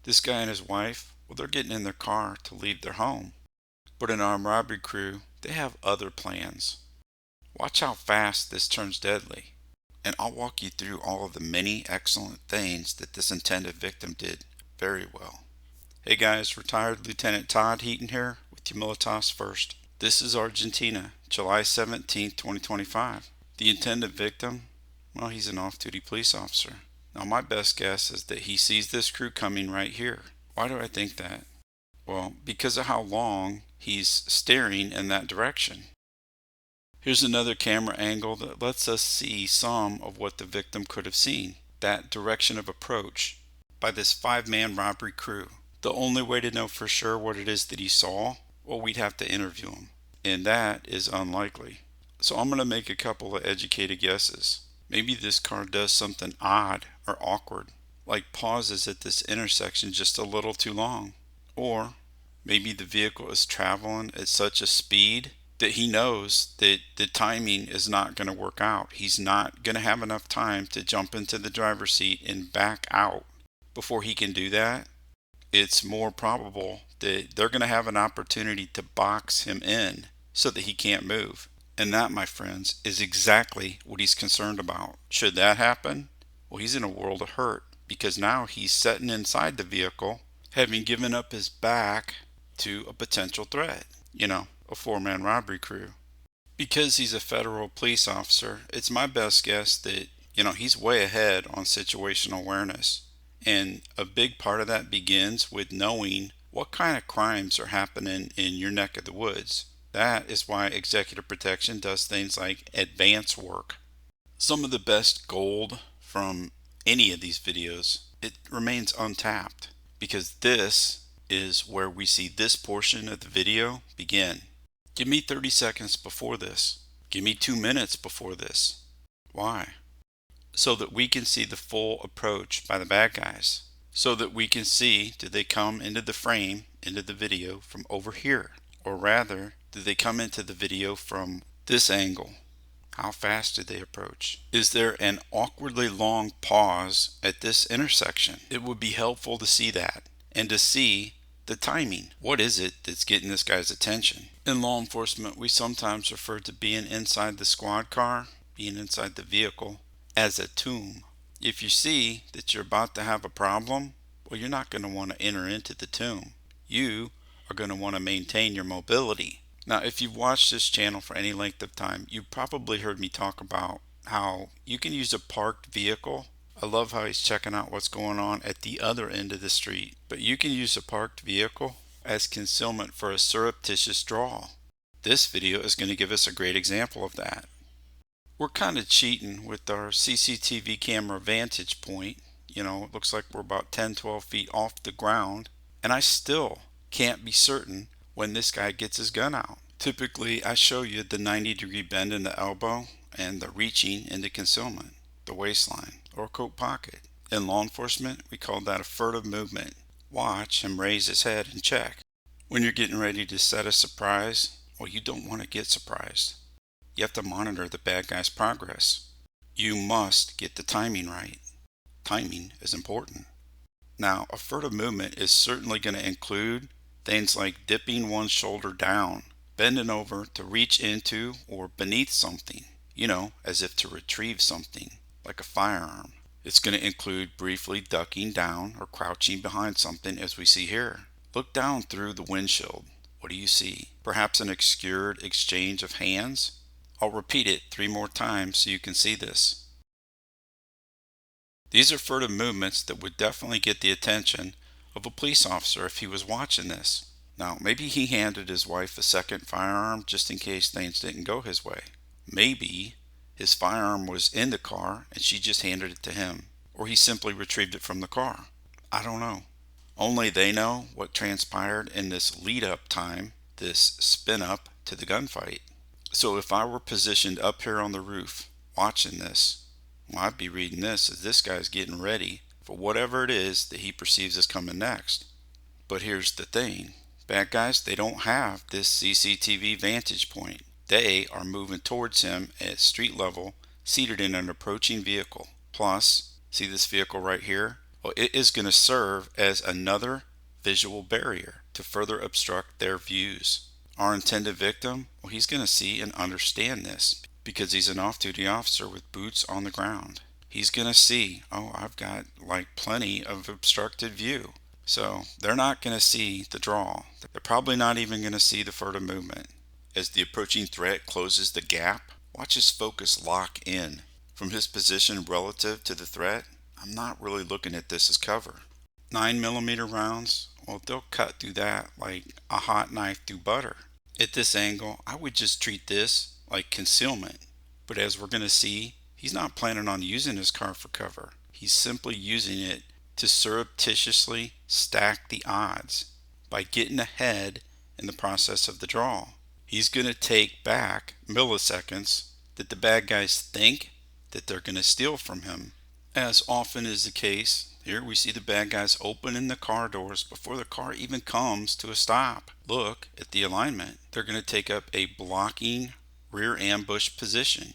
This guy and his wife, well, they're getting in their car to leave their home. But an armed robbery crew, they have other plans. Watch how fast this turns deadly. And I'll walk you through all of the many excellent things that this intended victim did very well. Hey guys, retired Lieutenant Todd Heaton here with Humilitas First. This is Argentina, July 17th, 2025. The intended victim, well, he's an off-duty police officer. Now my best guess is that he sees this crew coming right here. Why do I think that? Well, because of how long he's staring in that direction. Here's another camera angle that lets us see some of what the victim could have seen. That direction of approach by this 5-man robbery crew. The only way to know for sure what it is that he saw, well, we'd have to interview him. And that is unlikely. So I'm going to make a couple of educated guesses. Maybe this car does something odd or awkward, like pauses at this intersection just a little too long. Or maybe the vehicle is traveling at such a speed that he knows that the timing is not going to work out. He's not going to have enough time to jump into the driver's seat and back out. Before he can do that, it's more probable that they're going to have an opportunity to box him in so that he can't move. And that, my friends, is exactly what he's concerned about. Should that happen, well, he's in a world of hurt because now he's sitting inside the vehicle, having given up his back to a potential threat. A 4-man robbery crew. Because he's a federal police officer, it's my best guess that, he's way ahead on situational awareness. And a big part of that begins with knowing what kind of crimes are happening in your neck of the woods. That is why executive protection does things like advance work. Some of the best gold from any of these videos, it remains untapped because this is where we see this portion of the video begin. Give me 30 seconds before this. Give me 2 minutes before this. Why? So that we can see the full approach by the bad guys. So that we can see, did they come into the frame, into the video from over here? Or rather, did they come into the video from this angle? How fast did they approach? Is there an awkwardly long pause at this intersection? It would be helpful to see that and to see the timing. What is it that's getting this guy's attention? In law enforcement, we sometimes refer to being inside the squad car, being inside the vehicle, as a tomb. If you see that you're about to have a problem, well, you're not going to want to enter into the tomb. You are going to want to maintain your mobility. Now, if you've watched this channel for any length of time, you've probably heard me talk about how you can use a parked vehicle. I love how he's checking out what's going on at the other end of the street. But you can use a parked vehicle as concealment for a surreptitious draw. This video is going to give us a great example of that. We're kind of cheating with our CCTV camera vantage point. It looks like we're about 10-12 feet off the ground. And I still can't be certain when this guy gets his gun out. Typically, I show you the 90-degree bend in the elbow and the reaching into concealment, the waistline or coat pocket. In law enforcement, we call that a furtive movement. Watch him raise his head and check. When you're getting ready to set a surprise, well, you don't want to get surprised. You have to monitor the bad guy's progress. You must get the timing right. Timing is important. Now, a furtive movement is certainly going to include things like dipping one shoulder down, bending over to reach into or beneath something, as if to retrieve something, like a firearm. It's going to include briefly ducking down or crouching behind something as we see here. Look down through the windshield. What do you see? Perhaps an obscured exchange of hands? I'll repeat it 3 more times so you can see this. These are furtive movements that would definitely get the attention of a police officer if he was watching this. Now, maybe he handed his wife a second firearm just in case things didn't go his way. Maybe his firearm was in the car and she just handed it to him. Or he simply retrieved it from the car. I don't know. Only they know what transpired in this lead-up time, this spin-up to the gunfight. So if I were positioned up here on the roof watching this, well, I'd be reading this as this guy's getting ready for whatever it is that he perceives is coming next. But here's the thing. Bad guys, they don't have this CCTV vantage point. They are moving towards him at street level, seated in an approaching vehicle. Plus, see this vehicle right here? Well, it is going to serve as another visual barrier to further obstruct their views. Our intended victim, well, he's going to see and understand this because he's an off-duty officer with boots on the ground. He's going to see, oh, I've got like plenty of obstructed view. So they're not going to see the draw. They're probably not even going to see the furtive movement. As the approaching threat closes the gap, watch his focus lock in. From his position relative to the threat, I'm not really looking at this as cover. 9mm rounds, well, they'll cut through that like a hot knife through butter. At this angle, I would just treat this like concealment. But as we're going to see, he's not planning on using his car for cover. He's simply using it to surreptitiously stack the odds by getting ahead in the process of the draw. He's going to take back milliseconds that the bad guys think that they're going to steal from him. As often is the case, here we see the bad guys opening the car doors before the car even comes to a stop. Look at the alignment. They're going to take up a blocking rear ambush position,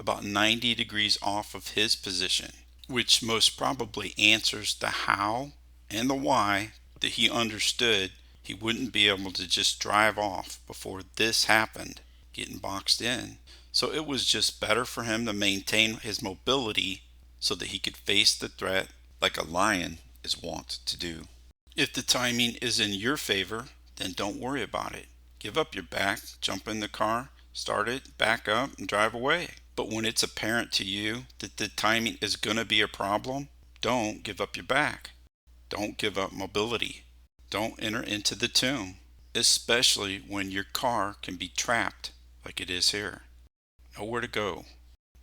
about 90 degrees off of his position, which most probably answers the how and the why that he understood he wouldn't be able to just drive off before this happened, getting boxed in. So it was just better for him to maintain his mobility so that he could face the threat like a lion is wont to do. If the timing is in your favor, then don't worry about it. Give up your back, jump in the car, start it, back up, and drive away. But when it's apparent to you that the timing is going to be a problem, don't give up your back. Don't give up mobility. Don't enter into the tomb, especially when your car can be trapped like it is here. Nowhere to go.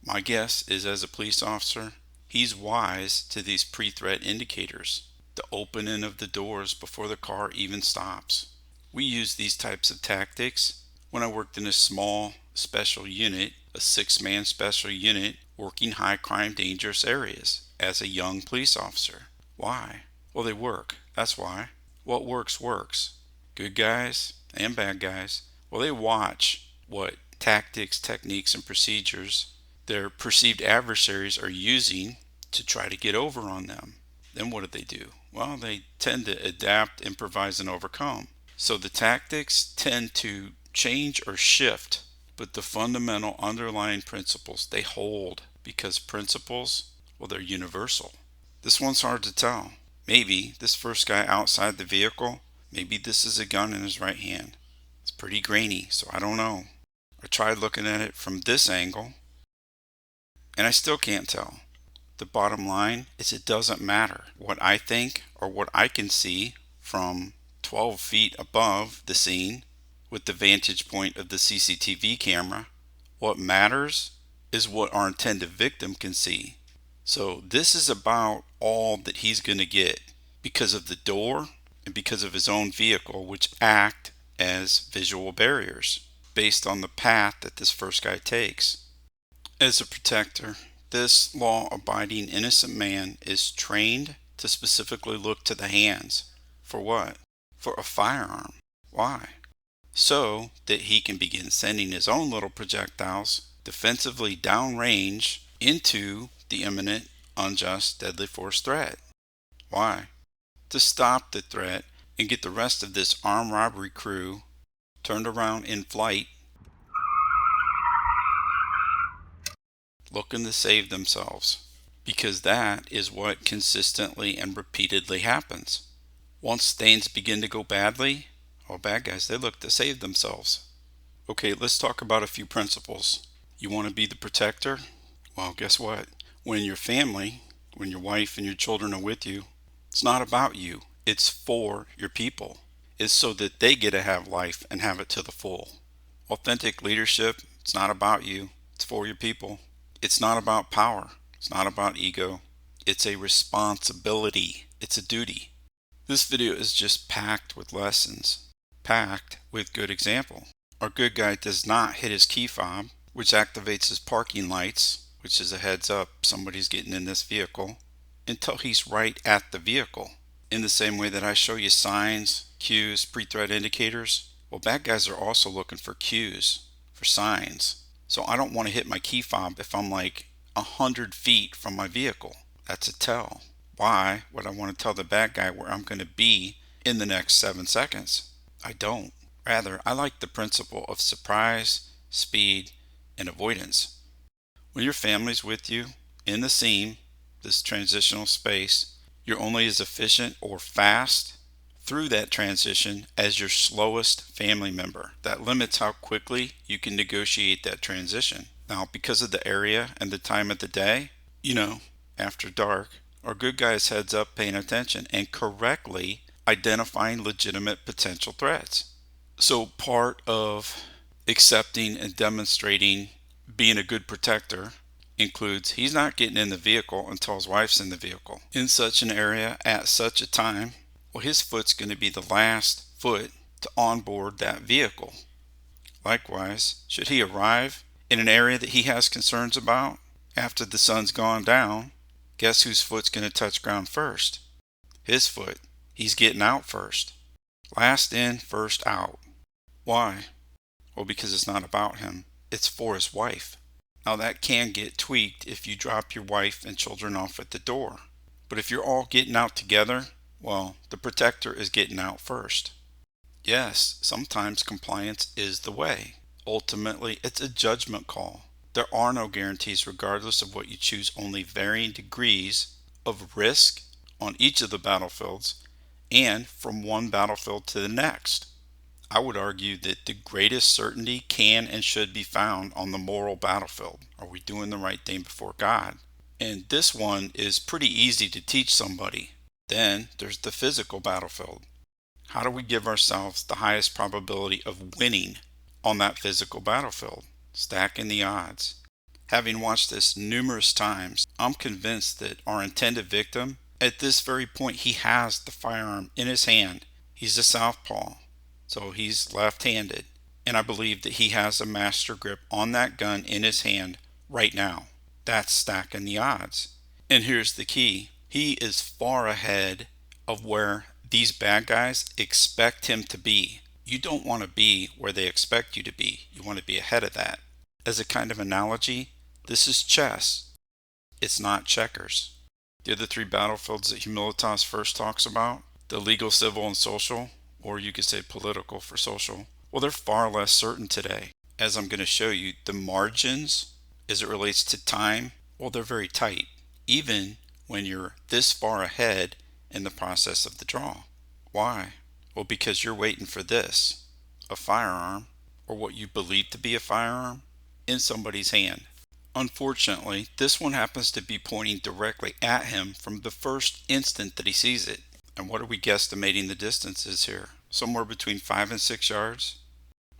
My guess is, as a police officer, he's wise to these pre-threat indicators, the opening of the doors before the car even stops. We use these types of tactics when I worked in a small special unit, a 6-man special unit working high crime dangerous areas as a young police officer. Why? Well, they work. That's why. What works works. Good guys and bad guys, well, they watch what tactics, techniques, and procedures their perceived adversaries are using to try to get over on them. Then what do? Well, they tend to adapt, improvise, and overcome. So the tactics tend to change or shift, but the fundamental underlying principles, they hold, because principles, well, they're universal. This one's hard to tell. Maybe this first guy outside the vehicle, maybe this is a gun in his right hand. It's pretty grainy, so I don't know. I tried looking at it from this angle, and I still can't tell. The bottom line is it doesn't matter what I think or what I can see from 12 feet above the scene with the vantage point of the CCTV camera. What matters is what our intended victim can see. So this is about all that he's going to get because of the door and because of his own vehicle, which act as visual barriers based on the path that this first guy takes. As a protector, this law-abiding innocent man is trained to specifically look to the hands. For what? For a firearm. Why? So that he can begin sending his own little projectiles defensively downrange into the imminent, unjust, deadly force threat. Why? To stop the threat and get the rest of this armed robbery crew turned around in flight, looking to save themselves. Because that is what consistently and repeatedly happens. Once things begin to go badly, all bad guys, they look to save themselves. Okay, let's talk about a few principles. You want to be the protector? Well, guess what? When your family, when your wife and your children are with you, it's not about you. It's for your people. It's so that they get to have life and have it to the full. Authentic leadership, it's not about you. It's for your people. It's not about power. It's not about ego. It's a responsibility. It's a duty. This video is just packed with lessons, packed with good example. Our good guy does not hit his key fob, which activates his parking lights, which is a heads up somebody's getting in this vehicle, until he's right at the vehicle. In the same way that I show you signs, cues, pre-threat indicators, well, bad guys are also looking for cues, for signs. So I don't want to hit my key fob if I'm like 100 feet from my vehicle. That's a tell. why would I want to tell the bad guy where I'm going to be in the next 7 seconds? I don't. Rather, I like the principle of surprise, speed, and avoidance. When your family's with you in the scene, this transitional space, you're only as efficient or fast through that transition as your slowest family member. That limits how quickly you can negotiate that transition. Now, because of the area and the time of the day, after dark, our good guys heads up paying attention and correctly identifying legitimate potential threats. So part of accepting and demonstrating being a good protector includes he's not getting in the vehicle until his wife's in the vehicle. In such an area at such a time, well, his foot's going to be the last foot to onboard that vehicle. Likewise, should he arrive in an area that he has concerns about after the sun's gone down, guess whose foot's going to touch ground first? His foot. He's getting out first. Last in, first out. Why? Well, because it's not about him. It's for his wife. Now that can get tweaked if you drop your wife and children off at the door. But if you're all getting out together, well, the protector is getting out first. Yes, sometimes compliance is the way. Ultimately, it's a judgment call. There are no guarantees regardless of what you choose, only varying degrees of risk on each of the battlefields and from one battlefield to the next. I would argue that the greatest certainty can and should be found on the moral battlefield. Are we doing the right thing before God? And this one is pretty easy to teach somebody. Then there's the physical battlefield. How do we give ourselves the highest probability of winning on that physical battlefield? Stacking the odds. Having watched this numerous times, I'm convinced that our intended victim, at this very point, he has the firearm in his hand. He's a southpaw, so he's left-handed. And I believe that he has a master grip on that gun in his hand right now. That's stacking the odds. And here's the key. He is far ahead of where these bad guys expect him to be. You don't want to be where they expect you to be. You want to be ahead of that. As a kind of analogy, this is chess. It's not checkers. The other three battlefields that Humilitas first talks about, the legal, civil, and social, or you could say political for social, well, they're far less certain today. As I'm going to show you, the margins as it relates to time, well, they're very tight, even when you're this far ahead in the process of the draw. Why? Well, because you're waiting for this, a firearm, or what you believe to be a firearm, in somebody's hand. Unfortunately, this one happens to be pointing directly at him from the first instant that he sees it. And what are we guesstimating the distance is here? Somewhere between 5 and 6 yards,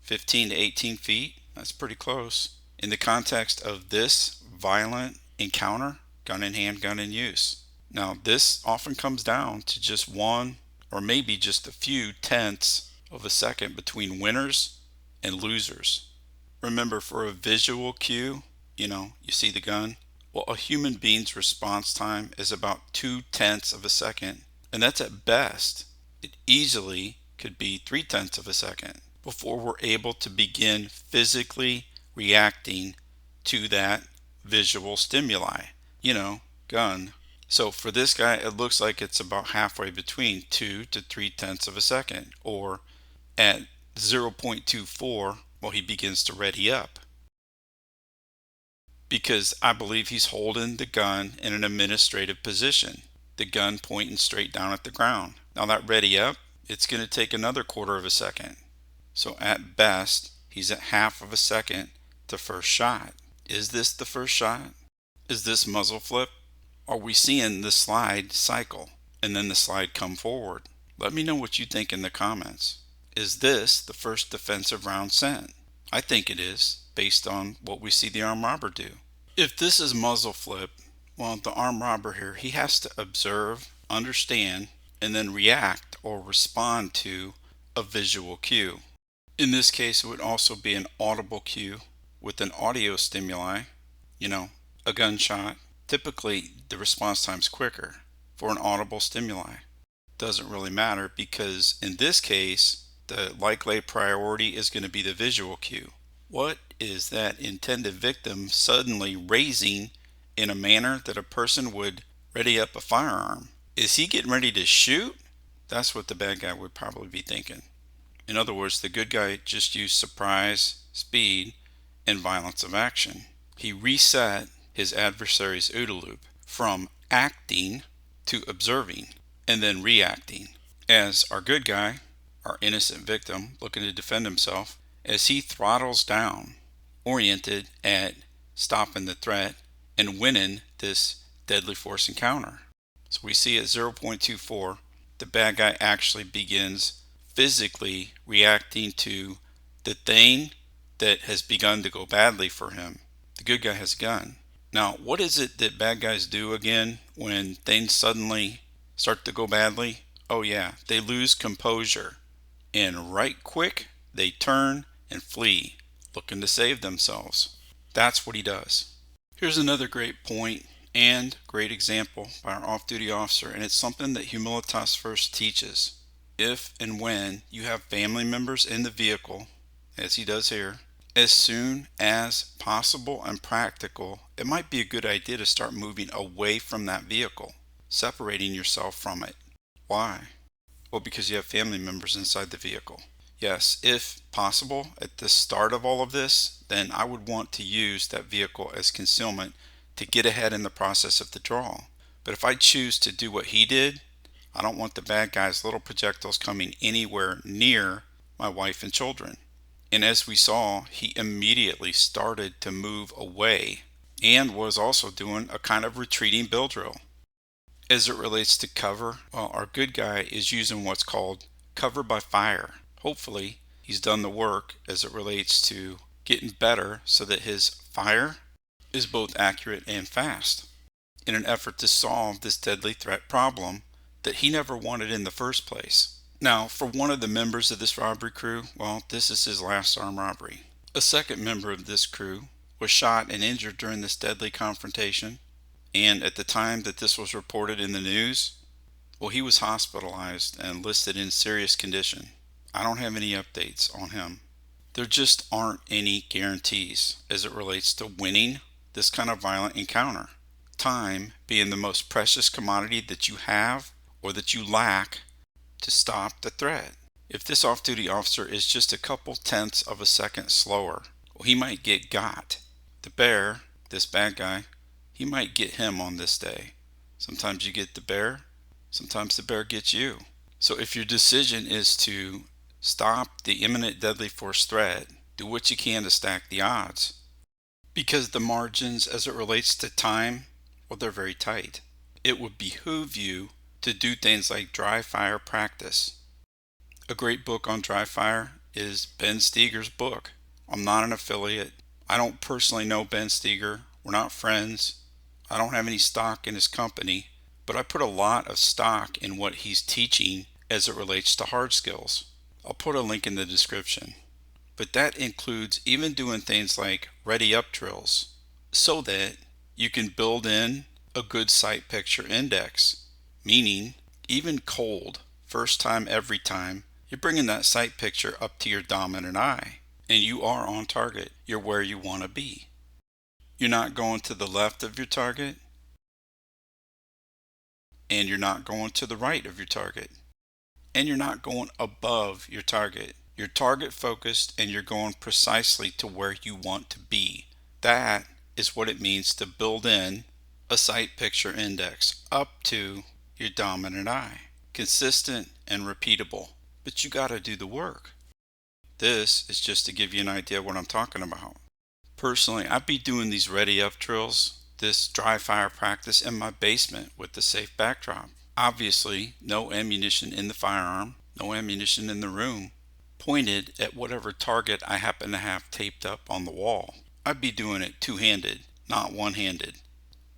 15 to 18 feet. That's pretty close. In the context of this violent encounter, gun in hand, gun in use. Now, this often comes down to just one or maybe just a few tenths of a second between winners and losers. Remember, for a visual cue, you see the gun. Well, a human being's response time is about 2/10 of a second. And that's at best. It easily could be 3/10 of a second before we're able to begin physically reacting to that visual stimuli. Gun. So for this guy, it looks like it's about halfway between 2 to 3/10 of a second. Or at 0.24, well, he begins to ready up. Because I believe he's holding the gun in an administrative position. The gun pointing straight down at the ground. Now that ready up, it's going to take another 1/4 of a second. So at best, he's at 1/2 of a second to first shot. Is this the first shot? Is this muzzle flip? Are we seeing the slide cycle and then the slide come forward? Let me know what you think in the comments. Is this the first defensive round sent? I think it is, based on what we see the armed robber do. If this is muzzle flip, well, the armed robber here, he has to observe, understand, and then react or respond to a visual cue. In this case, it would also be an audible cue with an audio stimuli, a gunshot. Typically, the response time's quicker for an audible stimuli. Doesn't really matter because in this case, the likely priority is going to be the visual cue. What is that intended victim suddenly raising in a manner that a person would ready up a firearm. Is he getting ready to shoot? That's what the bad guy would probably be thinking. In other words, the good guy just used surprise, speed, and violence of action. He reset his adversary's OODA loop from acting to observing and then reacting. As our good guy, our innocent victim looking to defend himself, as he throttles down, oriented at stopping the threat and winning this deadly force encounter. So we see at 0.24, the bad guy actually begins physically reacting to the thing that has begun to go badly for him. The good guy has a gun. Now, what is it that bad guys do again when things suddenly start to go badly? Oh yeah, they lose composure. And right quick, they turn and flee, looking to save themselves. That's what he does. Here's another great point and great example by our off-duty officer, and it's something that Humilitas first teaches. If and when you have family members in the vehicle, as he does here, as soon as possible and practical, it might be a good idea to start moving away from that vehicle, separating yourself from it. Why? Well, because you have family members inside the vehicle. Yes, if possible, at the start of all of this, then I would want to use that vehicle as concealment to get ahead in the process of the draw. But if I choose to do what he did, I don't want the bad guy's little projectiles coming anywhere near my wife and children. And as we saw, he immediately started to move away and was also doing a kind of retreating bill drill. As it relates to cover, well, our good guy is using what's called cover by fire. Hopefully, he's done the work as it relates to getting better so that his fire is both accurate and fast in an effort to solve this deadly threat problem that he never wanted in the first place. Now, for one of the members of this robbery crew, well, this is his last armed robbery. A second member of this crew was shot and injured during this deadly confrontation, and at the time that this was reported in the news, well, he was hospitalized and listed in serious condition. I don't have any updates on him. There just aren't any guarantees as it relates to winning this kind of violent encounter. Time being the most precious commodity that you have or that you lack to stop the threat. If this off-duty officer is just a couple tenths of a second slower, well, he might get got. The bear, this bad guy, he might get him on this day. Sometimes you get the bear, sometimes the bear gets you. So if your decision is to stop the imminent deadly force threat, do what you can to stack the odds. Because the margins as it relates to time, well, they're very tight. It would behoove you to do things like Dryfire practice. A great book on Dryfire is Ben Steger's book. I'm not an affiliate. I don't personally know Ben Steger. We're not friends. I don't have any stock in his company, but I put a lot of stock in what he's teaching as it relates to hard skills. I'll put a link in the description. But that includes even doing things like ready up drills so that you can build in a good sight picture index. Meaning, even cold, first time, every time, you're bringing that sight picture up to your dominant eye. And you are on target. You're where you want to be. You're not going to the left of your target. And you're not going to the right of your target. And you're not going above your target. You're target focused and you're going precisely to where you want to be. That is what it means to build in a sight picture index up to your dominant eye. Consistent and repeatable, but you got to do the work. This is just to give you an idea of what I'm talking about. Personally, I'd be doing these ready up drills, this dry fire practice in my basement with the safe backdrop. Obviously, no ammunition in the firearm, no ammunition in the room, pointed at whatever target I happen to have taped up on the wall. I'd be doing it two-handed, not one-handed.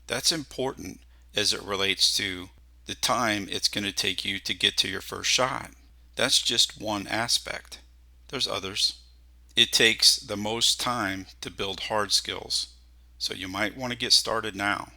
That's important as it relates to the time it's going to take you to get to your first shot. That's just one aspect. There's others. It takes the most time to build hard skills, so you might want to get started now.